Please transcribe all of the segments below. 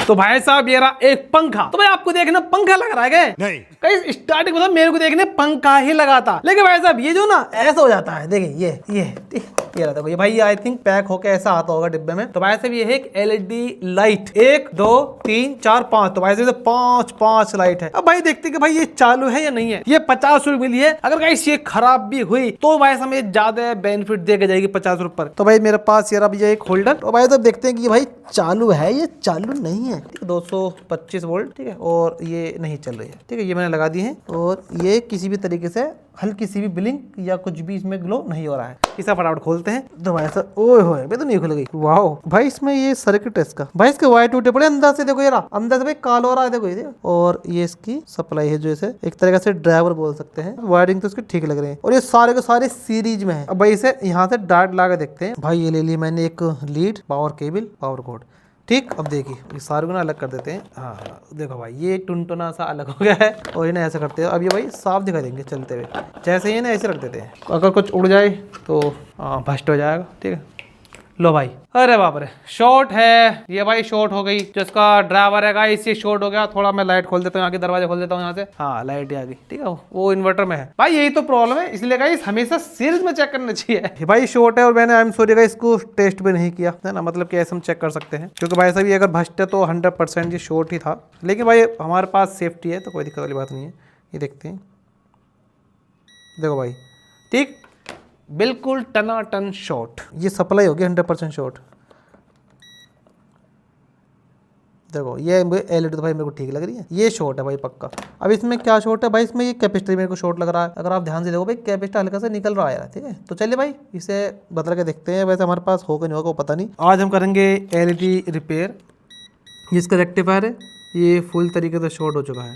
तो भाई साहब ये रहा एक पंखा। तो भाई आपको देखना पंखा लग रहा है क्या? नहीं, कहीं स्टार्टिंग मतलब मेरे को देखने पंखा ही लगा था, लेकिन भाई साहब ये जो ना ऐसा हो जाता है, देखिए ये रहा था भाई, आई थिंक पैक होके ऐसा आता होगा डिब्बे में। तो भाई साहब ये है एक एलईडी लाइट, 1 2 3 4 5। तो भाई साहब 5 लाइट है। अब भाई देखते कि भाई ये चालू है या नहीं है। ये 50 रुपए मिली है, अगर गाइस ये खराब भी हुई तो भाई हमें ज्यादा बेनिफिट दे के जाएगी 50 रुपए पर। तो भाई मेरे पास ये रहा भैया एक होल्डर। तो भाई साहब देखते हैं कि भाई चालू है ये चालू नहीं है। 225 वोल्ट, ठीक है, और ये नहीं चल रही है, ठीक है, ये मैंने लगा दी है। और ये किसी भी तरीके से हल्की सी भी ब्लिंक या कुछ भी इसमें ग्लो नहीं हो रहा है। इसे फटाफट खोलते हैं। तो भाई साहब ओए होए मैं तो नहीं खुल गई। वाओ भाई इसमें ये सर्किट है इसका, भाई इसके वायर टूटे पड़े अंदर से, देखो ये रहा अंदर से भाई कालो हो रहा है, देखो ये। और ये इसकी सप्लाई है जो इसे एक तरीके से ड्राइवर बोल सकते हैं। वायरिंग तो इसके ठीक लग रहे हैं और ये सारे के सारे सीरीज में है। अब भाई इसे यहाँ से डार्ट ला के देखते हैं। भाई ये ले लिया मैंने एक lead, power cable, power code, ठीक। अब देखिए ये सारे को ना अलग कर देते हैं। हाँ देखो भाई ये टुनटुना सा अलग हो गया है और इन्हें ऐसे करते हैं। अब ये भाई साफ दिखा देंगे चलते हुए, जैसे ही ना ऐसे रख देते हैं, अगर कुछ उड़ जाए तो भस्ट हो जाएगा, ठीक है। लो भाई, अरे बाप रे शॉर्ट है ये भाई, शॉर्ट हो गई। जो इसका ड्राइवर है गाइस ये शॉर्ट हो गया। थोड़ा मैं लाइट खोल देता हूँ, यहाँ के दरवाजे खोल देता हूँ यहाँ से। हाँ लाइट आ गई, ठीक है, वो इन्वर्टर में है भाई। यही तो प्रॉब्लम है, इसलिए गाइस हमेशा सीरीज में चेक करना चाहिए। भाई शॉर्ट है और मैंने आई एम सॉरी गाइस इसको टेस्ट भी नहीं किया है ना, मतलब कि ऐसे हम चेक कर सकते हैं, क्योंकि भाई साहब ये अगर भस्ट है तो 100% ये शॉर्ट ही था। लेकिन भाई हमारे पास सेफ्टी है तो कोई दिक्कत वाली बात नहीं है। ये देखते हैं, देखो भाई, ठीक, बिल्कुल टनाटन शॉर्ट। ये सप्लाई होगी 100% शॉर्ट। देखो ये एलईडी तो भाई मेरे को ठीक लग रही है, ये शॉर्ट है भाई पक्का। अब इसमें क्या शॉर्ट है भाई, इसमें ये कैपेसिटर मेरे को शॉर्ट लग रहा है। अगर आप ध्यान से देखो भाई कैपेसिटर हल्का से निकल रहा है, ठीक है। तो चलिए भाई इसे बदल के देखते हैं। वैसे हमारे पास होगा नहीं होगा वो पता नहीं। आज हम करेंगे एलईडी रिपेयर। जिसका रेक्टिफायर है ये फुल तरीके से शॉर्ट हो चुका है,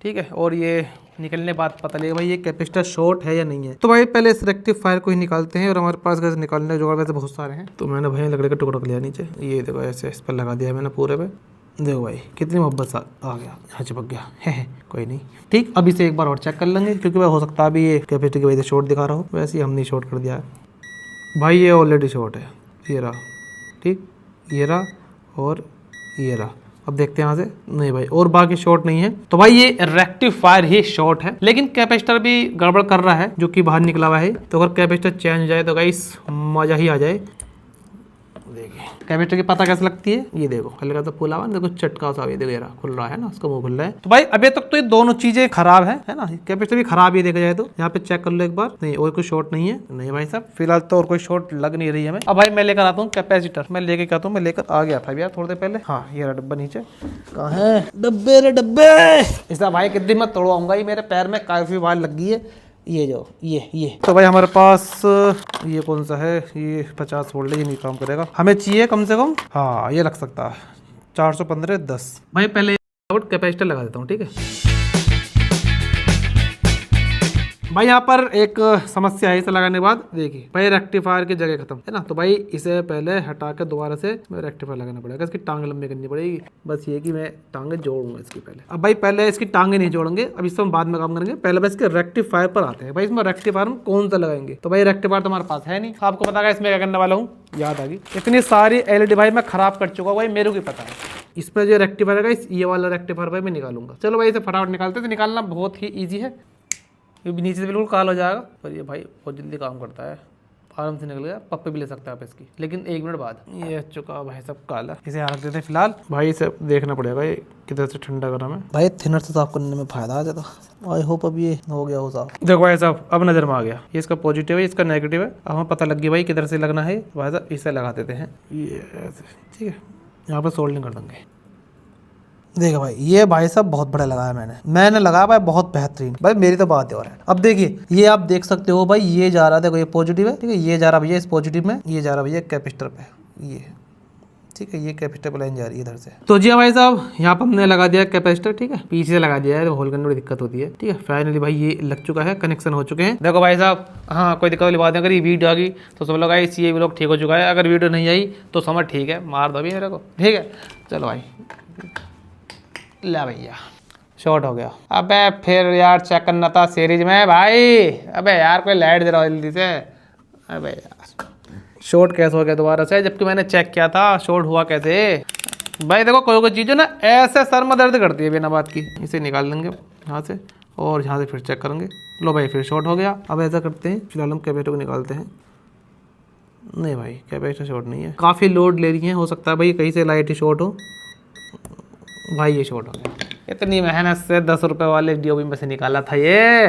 ठीक है। और ये निकलने बाद पता लगेगा भाई ये कैपेसिटर शॉर्ट है या नहीं है। तो भाई पहले इस रेक्टिफायर को ही निकालते हैं। और हमारे पास कैसे निकालने के जुगाड़ वैसे बहुत सारे हैं। तो मैंने भाई लकड़ी का टुकड़ा लिया नीचे, ये देखो ऐसे इस पर लगा दिया मैंने पूरे पे। देखो भाई कितनी मोहब्बत सा आ गया, यहाँ चिपक गया है कोई नहीं, ठीक। अब इसे एक बार और चेक कर लेंगे, क्योंकि भाई हो सकता है अभी ये कैपेसिटर की वजह से शॉर्ट दिखा रहा हो। वैसे ही हमने शॉर्ट कर दिया है भाई, ये ऑलरेडी शॉर्ट है, ये रहा, ठीक, ये रहा और ये रहा। अब देखते हैं यहाँ से, नहीं भाई और बाकी शॉर्ट नहीं है। तो भाई ये रेक्टिफायर ही शॉर्ट है, लेकिन कैपेसिटर भी गड़बड़ कर रहा है जो कि बाहर निकला हुआ है। तो अगर कैपेसिटर चेंज हो जाए तो गाइस मजा ही आ जाए। देखिए कैपेसिटर की पता कैसे लगती है, ये देखो हल्का सा फूला हुआ, देखो चटका सा, ये देखो ये रहा खुल रहा है ना, उसका मुंह खुल रहा है। तो भाई अभी तक तो ये दोनों चीजें खराब है ना, कैपेसिटर भी खराब ही देखा जाए तो। यहाँ पे चेक कर लो एक बार, नहीं और कोई शॉर्ट नहीं है, नहीं भाई साहब फिलहाल तो और कोई शॉर्ट लग नहीं रही है हमें। अब भाई मैं लेकर आता हूँ कैपेसिटर, मैं लेके आता हूँ, मैं लेकर आ गया था भैया थोड़ी देर पहले। हाँ ये रहा डब्बा नीचे, कहाँ है डब्बे रे डब्बे। इसका भाई कितनी मैं तोड़वाऊंगा, ये मेरे पैर में काफी बार लग गई है ये जो ये। तो भाई हमारे पास ये कौन सा है, ये 50 वोल्ट, ये नहीं काम करेगा, हमें चाहिए कम से कम, हाँ ये लग सकता है 415 10। भाई पहले कैपेसिटर लगा देता हूँ, ठीक है। भाई यहाँ पर एक समस्या है, इसे लगाने के बाद देखिए भाई रेक्टिफायर की जगह खत्म है ना। तो भाई इसे पहले हटा के दोबारा से रेक्टिफायर लगाना पड़ेगा, इसकी टांग लंबी करनी पड़ेगी। बस ये कि मैं टांगे जोड़ूंगा इसकी पहले। अब भाई पहले इसकी टांगे नहीं जोड़ेंगे, अब इससे हम बाद में काम करेंगे। पहले बस इसके रेक्टिफायर पर आते हैं। भाई इसमें रेक्टिफायर हम कौन सा लगाएंगे, तो भाई रेक्टिफायर तो हमारे पास है नहीं। आपको पता है इसमें क्या करने वाला हूँ, याद आ गई। इतनी सारी एलईडी भाई मैं खराब कर चुका हूँ भाई, मेरे को पता है। इसमें जो रेक्टिफायर है ये वाला रेक्टिफायर भाई मैं निकालूंगा। चलो भाई इसे फटाफट निकालते, तो निकालना बहुत ही ईजी है, क्योंकि नीचे से बिल्कुल काल हो जाएगा। पर ये भाई बहुत जल्दी काम करता है, आराम से निकल गया। पप्पे भी ले सकते हैं आप इसकी, लेकिन 1 मिनट बाद। ये चुका भाई सब काला, इसे रख देते हैं फिलहाल। भाई इसे देखना पड़ेगा ये किधर से ठंडा गर्म है। भाई थिनर से साफ करने में फायदा आ जाता, आई होप अब ये हो गया हो साफ। देखो भाई साहब अब नजर में आ गया, ये इसका पॉजिटिव है, इसका नेगेटिव है। अब हमें पता लग गया भाई किधर से लगना है। भाई साहब इसे लगा देते हैं ये ऐसे, ठीक है। यहाँ पर सोल्डिंग कर देंगे। देखो भाई ये भाई साहब बहुत बड़ा लगाया मैंने लगाया भाई, बहुत बेहतरीन। भाई मेरी तो बात है। और अब देखिए ये आप देख सकते हो भाई, ये जा रहा, देखो ये पॉजिटिव है, ठीक है, ये जा रहा भैया इस पॉजिटिव में, ये जा रहा भैया कैपेसिटर पे, ये ठीक है, ये कैपेसिटर पे लाइन जा रही है इधर से। तो जी भाई साहब यहाँ पर हमने लगा दिया कैपेसिटर, ठीक है, पीछे से लगा दिया है, होल करने में दिक्कत होती है, ठीक है। फाइनली भाई ये लग चुका है, कनेक्शन हो चुके हैं। देखो भाई साहब, हाँ कोई दिक्कत वाली बात नहीं। अगर ये वीडियो आ गई तो सब लोग आए, ये लोग ठीक हो चुका है। अगर वीडियो नहीं आई तो समझ ठीक है, मार दो अभी मेरे को, ठीक है। चलो भाई ला भैया शॉर्ट हो गया। अबे फिर यार चेक करना था सीरीज में भाई। अबे यार कोई लाइट दे रहा हो जल्दी से। अबे यार शॉर्ट कैसे हो गया दोबारा से, जबकि मैंने चेक किया था शॉर्ट हुआ कैसे। भाई देखो कोई कोई चीज़ ना ऐसे सर में दर्द करती है बिना बात की। इसे निकाल लेंगे यहाँ से और यहाँ से फिर चेक करेंगे। लो भाई फिर शॉर्ट हो गया। अब ऐसा करते हैं, फिलहाल हम कैपेसिटर को निकालते हैं। नहीं भाई कैपेसिटर शॉर्ट नहीं है, काफ़ी लोड ले रही है, हो सकता है भाई कहीं से लाइट ही शॉर्ट हो। भाई ये शॉर्ट हो गया। इतनी मेहनत से 10 रुपए वाले डीओबी में से निकाला था ये।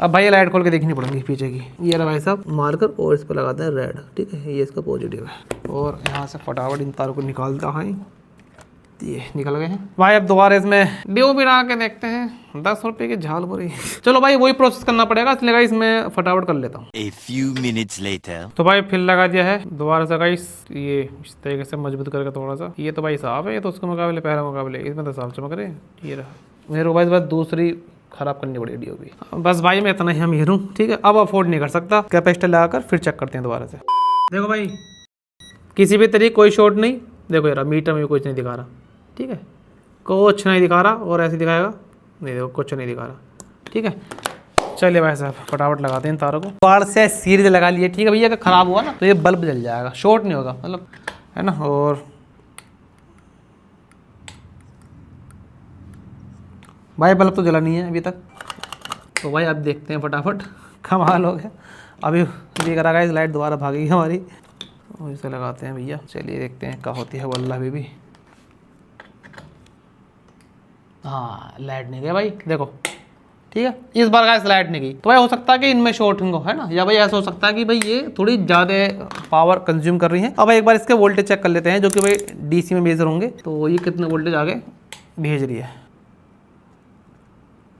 अब भाई लाइट खोल के देखनी पड़ेगी पीछे की। ये रहा भाई साहब मार्कर और इस पर लगाते हैं रेड, ठीक है, ये इसका पॉजिटिव है। और यहाँ से फटाफट इन तारों को निकालता है। ये निकल गए हैं भाई। अब दोबारा इसमें डीओबी लगा के देखते हैं। 10 रुपए की झाल बुरी। चलो भाई वही प्रोसेस करना पड़ेगा, इसलिए गाइस मैं फटाफट कर लेता हूँ। A few minutes later. तो भाई फिर लगा दिया है दोबारा से गाइस। ये इस तरीके से मजबूत करके थोड़ा सा। ये तो भाई साफ है, ये तो उसके मुकाबले पहले मुकाबले इसमें तो साफ चमक रहे हैं। ये रहा मेरे को भाई बस दूसरी खराब करनी पड़ी डीओबी। बस भाई मैं इतना ही अमीर हूँ, ठीक है, अब अफोर्ड नहीं कर सकता। कैपेसिटर लगाकर फिर चेक करते हैं दोबारा से। देखो भाई किसी भी तरीके कोई शॉर्ट नहीं। देखो यार मीटर में भी कुछ नहीं दिखा रहा, ठीक है, कुछ नहीं दिखा रहा। और ऐसे दिखाएगा नहीं, देखो कुछ नहीं दिखा रहा, ठीक है। चलिए भाई साहब फटाफट लगाते हैं तारों को। बार से सीरीज लगा लिए, ठीक है भैया। अगर ख़राब हुआ ना तो ये बल्ब जल जाएगा, शॉर्ट नहीं होगा, मतलब है ना। और भाई बल्ब तो जला नहीं है अभी तक। तो भाई अब देखते हैं फटाफट। कमाल हो गया, अभी ये करा इस लाइट दोबारा भागेगी हमारी। और इसे लगाते हैं भैया। चलिए देखते हैं क्या होती है वल्ला भी। हाँ लाइट नहीं गई भाई, देखो, ठीक है। इस बार गाइस लाइट नहीं गई, तो भाई हो सकता है कि इनमें शॉर्टिंग हो, है ना। या भाई ऐसा हो सकता है कि भाई ये थोड़ी ज़्यादा पावर कंज्यूम कर रही है। अब एक बार इसके वोल्टेज चेक कर लेते हैं, जो कि भाई डीसी में मेजर होंगे। तो ये कितने वोल्टेज आगे भेज रही है।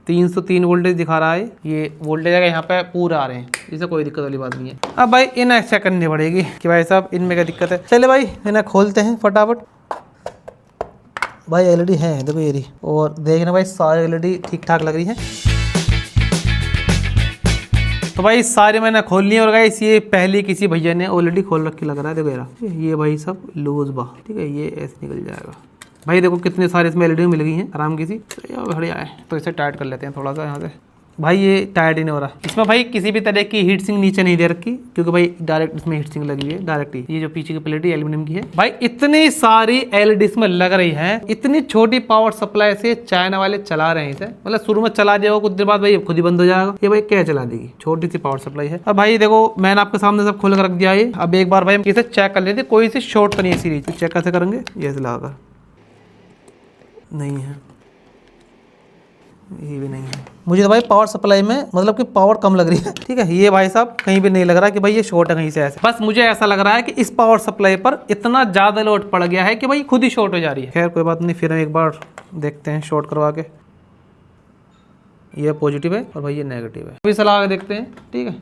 303 वोल्टेज दिखा रहा है। ये वोल्टेज आगे यहाँ पे पूरे आ रहे हैं, इससे कोई दिक्कत वाली बात नहीं है। अब भाई इन्हें चेक करनी पड़ेगी कि भाई साहब इनमें क्या दिक्कत है। चले भाई इन्हें खोलते हैं फटाफट। भाई एलईडी है, देखो ये रही। और देखना भाई सारी एलईडी ठीक ठाक लग रही है। तो भाई सारे मैंने खोल लिए। और गाइस ये पहले किसी भैया ने ऑलरेडी खोल रखी लग रहा है। देखो यार ये भाई सब लूज बा, ठीक है, ये ऐसे निकल जाएगा। भाई देखो कितने सारे इसमें एलईडी मिल गई हैं आराम की सी। तो बढ़िया है। तो इसे टाइट कर लेते हैं थोड़ा सा यहाँ से। भाई ये टाइट ही नहीं हो रहा। इसमें भाई किसी भी तरह की हीट सिंक नीचे नहीं दे रखी, क्योंकि भाई डायरेक्ट इसमें हीट सिंक लगी है डायरेक्ट ही। ये जो पीछे की प्लेट है एल्यूमिनियम की है। भाई इतनी सारी एलईडी इसमें लग रही है। इतनी छोटी पावर सप्लाई से चाइना वाले चला रहे हैं इसे। मतलब शुरू में चला दिया, कुछ देर बाद भाई खुद ही बंद हो जाएगा। ये भाई क्या चला देगी, छोटी सी पावर सप्लाई है। अब भाई देखो मैंने आपके सामने सब खोल कर रख दिया है। अब एक बार भाई हम इसे चेक कर लेते, कोई सी शॉर्ट तो नहीं है सीरीज। चेक कैसे करेंगे, ये लगाकर नहीं है, ये भी नहीं है। मुझे तो भाई पावर सप्लाई में मतलब कि पावर कम लग रही है, ठीक है। ये भाई साहब कहीं भी नहीं लग रहा कि भाई ये शॉर्ट है कहीं से ऐसे। बस मुझे ऐसा लग रहा है कि इस पावर सप्लाई पर इतना ज्यादा लोड पड़ गया है कि भाई खुद ही शॉर्ट हो जा रही है। खैर कोई बात नहीं, फिर हम एक बार देखते हैं शॉर्ट करवा के। ये पॉजिटिव है और भाई ये नेगेटिव है। अभी सलाह देखते हैं, ठीक है।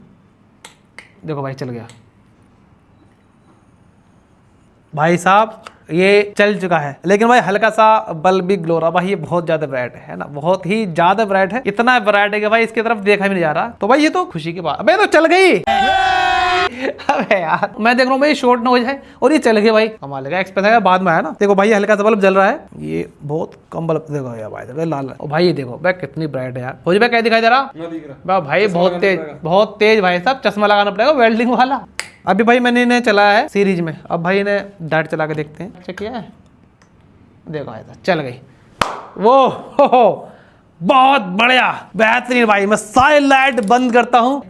देखो भाई चल गया भाई साहब, ये चल चुका है। लेकिन भाई हल्का सा बल्ब भी ग्लो रहा। भाई ये बहुत ज्यादा ब्राइट है ना, बहुत ही ज्यादा ब्राइट है। इतना ब्राइट है कि भाई इसकी तरफ देखा भी नहीं जा रहा। तो भाई ये तो खुशी की बात। अबे तो चल गई। अबे यार मैं देख रहा हूँ भाई शॉर्ट ना हो जाए और ये चल गई भाई। कमाल लगा, एक्सप्रेस है बाद में आया ना। देखो भाई हल्का सा बल्ब जल रहा है, ये बहुत कम बल्ब। देखो यार भाई देखो लाल। और भाई ये देखो भाई कितनी ब्राइट है यार। फौजी भाई क्या दिखाई दे रहा भाई, बहुत तेज भाई साहब। चश्मा लगाना पड़ेगा वेल्डिंग वाला। अभी भाई मैंने इन्हें चलाया है सीरीज में। अब भाई इन्हें डायरेक्ट चला के देखते हैं। चेक किया है, देखो ऐसा चल गई वो। हो बहुत बढ़िया बेहतरीन भाई। मैं सारी लाइट बंद करता हूँ।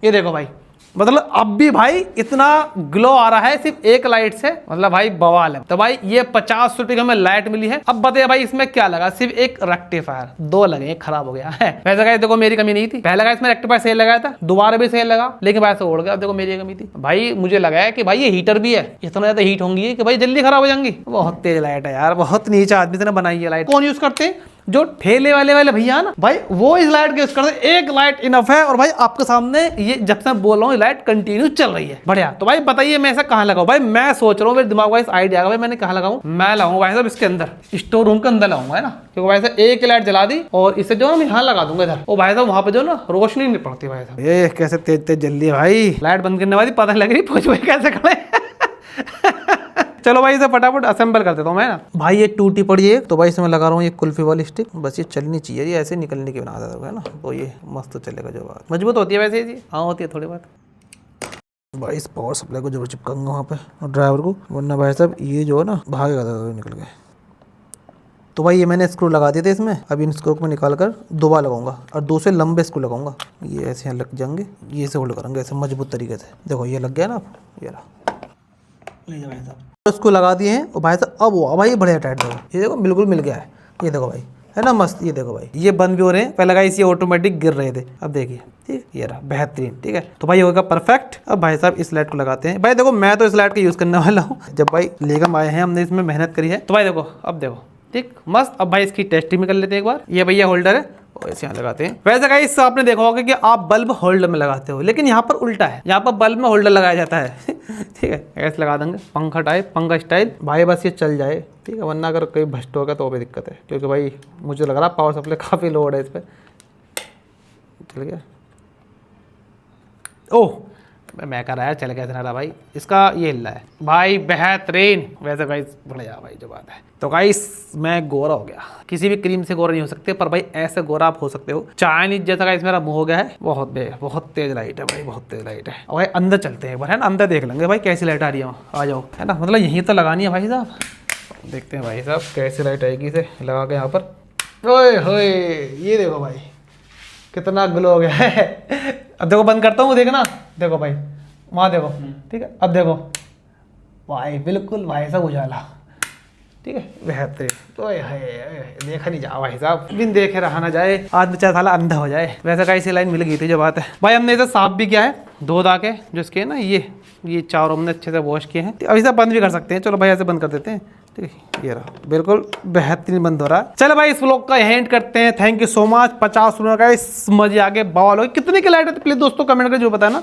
ये देखो भाई, मतलब अब भी भाई इतना ग्लो आ रहा है सिर्फ एक लाइट से। मतलब भाई बवाल है। तो भाई ये 50 रुपए की हमें लाइट मिली है। अब बताइए भाई इसमें क्या लगा, सिर्फ एक रेक्टिफायर। 2 लगे, एक खराब हो गया है। वैसे गाइस देखो मेरी कमी नहीं थी। पहले गाइस इसमें रेक्टिफायर सेल लगाया था, दोबारा भी सेल लगा, लेकिन भाई से उड़ गया। देखो मेरी कमी थी भाई। मुझे लगा है कि भाई ये हीटर भी है, इतना ज्यादा हीट होंगी कि भाई जल्दी खराब हो जाएंगी। बहुत तेज लाइट है यार, बहुत नीचा आदमी से बनाई है लाइट। कौन यूज करते हैं, जो ठेले वाले भैया ना भाई, वो इस लाइट के यूज करते हैं। एक लाइट इनफ है। और भाई आपके सामने ये जब से बोल रहा हूँ लाइट कंटिन्यू चल रही है, बढ़िया। तो भाई बताइए मैं ऐसा कहाँ लगाऊं। भाई मैं सोच रहा हूँ, मेरे दिमाग में इस आइडिया का भाई मैंने कहाँ लगाऊं। मैं लगाऊंगा भाई साहब इसके अंदर, स्टोर रूम के अंदर लगाऊंगा, है ना। क्योंकि भाई साहब एक लाइट जला दी और इसे जो मैं यहाँ लगा दूंगा इधर। और भाई साहब वहां पे जो ना रोशनी नहीं पड़ती भाई साहब। ये कैसे तेज तेज जल्दी है भाई। लाइट बंद करने वाली पता लग रही पहुंच भाई कैसे खड़े। चलो भाई इसे फटाफट असेंबल कर देता हूँ मैं ना। भाई ये टूटी पड़ी है, तो भाई इसमें लगा रहा हूँ ये कुल्फी वाली स्टिक। बस ये चलनी चाहिए, ये ऐसे निकलने की बना देता है ना, तो ये मस्त चलेगा। जो बात मजबूत होती है वैसे जी, हाँ होती है थोड़ी बात। भाई इस पावर सप्लाई को जरूर चिपकाऊंगा वहाँ पे और ड्राइवर को, वरना भाई साहब ये जो है ना भागेगा निकल के। तो भाई ये मैंने स्क्रू लगा दिए थे इसमें, अब इन स्क्रू को मैं निकाल कर दो बार लगाऊंगा और दो से लंबे स्क्रू लगाऊंगा। ये ऐसे यहाँ लग जाएंगे, ये से होल्ड करेंगे ऐसे मजबूत तरीके से। देखो ये लग गया ना, ये रहा, ले जाओ भाई साहब। उसको लगा दिए हैं और भाई साहब अब वो भाई बढ़िया टाइट, देखो ये देखो बिल्कुल मिल गया है, ये देखो भाई है ना मस्त। ये देखो भाई ये बंद भी हो रहे हैं, पहले गाइस ये ऑटोमेटिक गिर रहे थे, अब देखिए ठीक, ये रहा बेहतरीन। ठीक है तो भाई होगा परफेक्ट। अब भाई साहब इस लाइट को लगाते हैं। भाई देखो मैं तो इस लाइट का यूज़ करने वाला हूँ, जब भाई लेगम आए हैं हमने इसमें मेहनत करी है। तो भाई देखो अब देखो ठीक मस्त। अब भाई इसकी टेस्टिंग भी कर लेते हैं एक बार। ये भैया होल्डर है और इसे यहाँ लगाते हैं। वैसे गाइस आपने देखा होगा कि आप बल्ब होल्डर में लगाते हो, लेकिन यहाँ पर उल्टा है, यहाँ पर बल्ब में होल्डर लगाया जाता है। ठीक है ऐसे लगा देंगे पंखा टाइप, पंखा स्टाइल भाई, बस ये चल जाए ठीक है, वरना अगर कहीं भ्रष्ट होगा तो भी दिक्कत है, क्योंकि भाई मुझे लग रहा पावर सप्लाई काफ़ी लोड है इस पर। चल गया, ओह मैं कर रहा है चल गया था भाई, इसका ये हिल रहा है भाई बेहतरीन। वैसे भाई बढ़िया भाई जो बात है। तो गाइस मैं गोरा हो गया, किसी भी क्रीम से गोरा नहीं हो सकते, पर भाई ऐसे गोरा आप हो सकते हो। चाइनीज जैसा गाइस मेरा मुंह हो गया है, बहुत तेज लाइट है भाई, बहुत तेज लाइट है। और भाई अंदर चलते हैं एक बार है ना, अंदर देख लेंगे भाई कैसी लाइट आ रही है, आ जाओ है ना, मतलब यहीं तो लगानी है भाई साहब। देखते हैं भाई साहब कैसी लाइट आएगी इसे लगा के यहाँ पर। ओए होए ये देखो भाई कितना ग्लो हो गया है। अब देखो बंद करता हूँ, देखना देखो भाई वहाँ देखो ठीक है, अब देखो भाई बिल्कुल भाई साहब उजाला ठीक है बेहतरीन। तो देखा नहीं जा भाई साहब, बिन देखे रहा ना जाए, आज बच्चा साला अंधा हो जाए। वैसे का इसी लाइन मिल गई थी जो बात है। भाई हमने इसे साफ भी किया है, धो धा के जो इसके ना ये चारों हमने अच्छे से वॉश किए हैं। अब इसे बंद भी कर सकते हैं, चलो भाई ऐसे बंद कर देते हैं ठीक है। ये रहा बिल्कुल बेहतरीन बंद हो रहा है। चलो भाई इस व्लॉग का एंड करते हैं। Thank you so much. 50 रुपये का इस मजे आगे बवाल हो। कितने की लाइट है प्लीज दोस्तों कमेंट करके जो बताना।